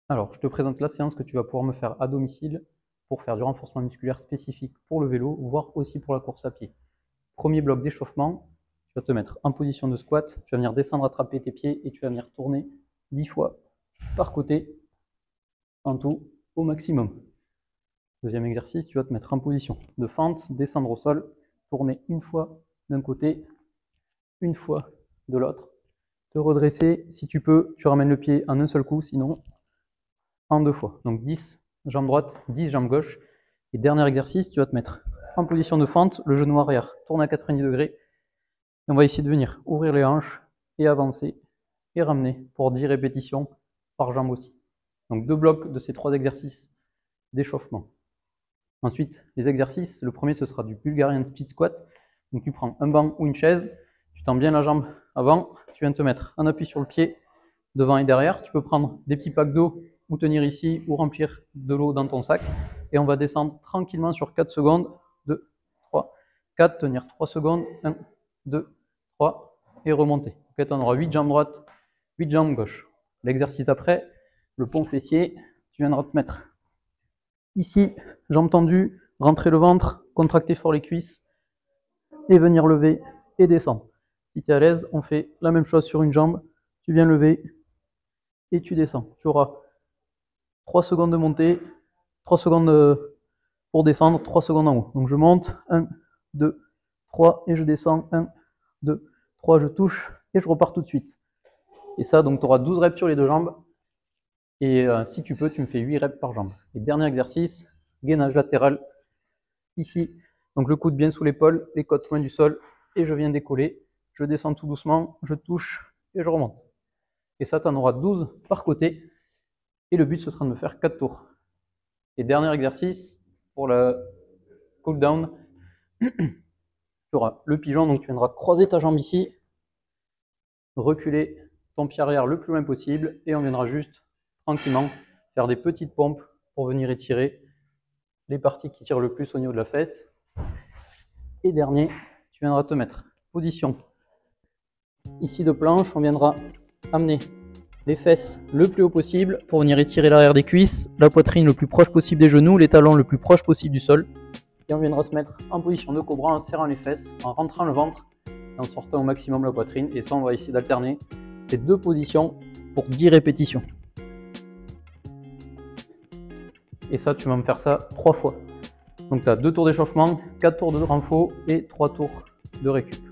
Alors, je te présente la séance que tu vas pouvoir me faire à domicile pour faire du renforcement musculaire spécifique pour le vélo, voire aussi pour la course à pied. Premier bloc d'échauffement, tu vas te mettre en position de squat, tu vas venir descendre, attraper tes pieds et tu vas venir tourner 10 fois par côté, en tout, au maximum. Deuxième exercice, tu vas te mettre en position de fente, descendre au sol, tourner une fois d'un côté, une fois de l'autre, te redresser, si tu peux, tu ramènes le pied en un seul coup, sinon en 2 fois. Donc 10 jambes droites, 10 jambes gauche. Et dernier exercice, tu vas te mettre en position de fente, le genou arrière tourne à 90 degrés. Et on va essayer de venir ouvrir les hanches et avancer et ramener pour 10 répétitions par jambe aussi. Donc 2 blocs de ces 3 exercices d'échauffement. Ensuite, les exercices, le premier ce sera du Bulgarian Split Squat. Donc tu prends un banc ou une chaise, tu tends bien la jambe avant, tu viens te mettre en appui sur le pied, devant et derrière. Tu peux prendre des petits packs d'eau ou tenir ici ou remplir de l'eau dans ton sac. Et on va descendre tranquillement sur 4 secondes. 2, 3, 4, tenir 3 secondes. 1, 2, 3 et remonter. Ok, tu en auras 8 jambes droites, 8 jambes gauche. L'exercice d'après, le pont fessier, tu viendras te mettre ici, jambes tendues, rentrer le ventre, contracter fort les cuisses et venir lever et descendre. Si tu es à l'aise, on fait la même chose sur une jambe. Tu viens lever et tu descends. Tu auras 3 secondes de montée, 3 secondes pour descendre, 3 secondes en haut. Donc je monte, 1, 2, 3 et je descends, 1, 2, 3, je touche et je repars tout de suite. Et ça, donc tu auras 12 reps sur les deux jambes. Et si tu peux, tu me fais 8 reps par jambe. Et dernier exercice, gainage latéral, ici. Donc le coude bien sous l'épaule, les côtes loin du sol, et je viens décoller. Je descends tout doucement, je touche et je remonte. Et ça, tu en auras 12 par côté. Et le but, ce sera de me faire 4 tours. Et dernier exercice, pour le cool down, tu auras le pigeon, donc tu viendras croiser ta jambe ici, reculer ton pied arrière le plus loin possible, et on viendra juste tranquillement faire des petites pompes pour venir étirer les parties qui tirent le plus au niveau de la fesse. Et dernier, tu viendras te mettre position ici de planche, on viendra amener les fesses le plus haut possible pour venir étirer l'arrière des cuisses, la poitrine le plus proche possible des genoux, les talons le plus proche possible du sol. Et on viendra se mettre en position de cobra en serrant les fesses, en rentrant le ventre et en sortant au maximum la poitrine. Et ça, on va essayer d'alterner ces deux positions pour 10 répétitions. Et ça, tu vas me faire ça 3 fois. Donc tu as 2 tours d'échauffement, 4 tours de renfort et 3 tours de récup.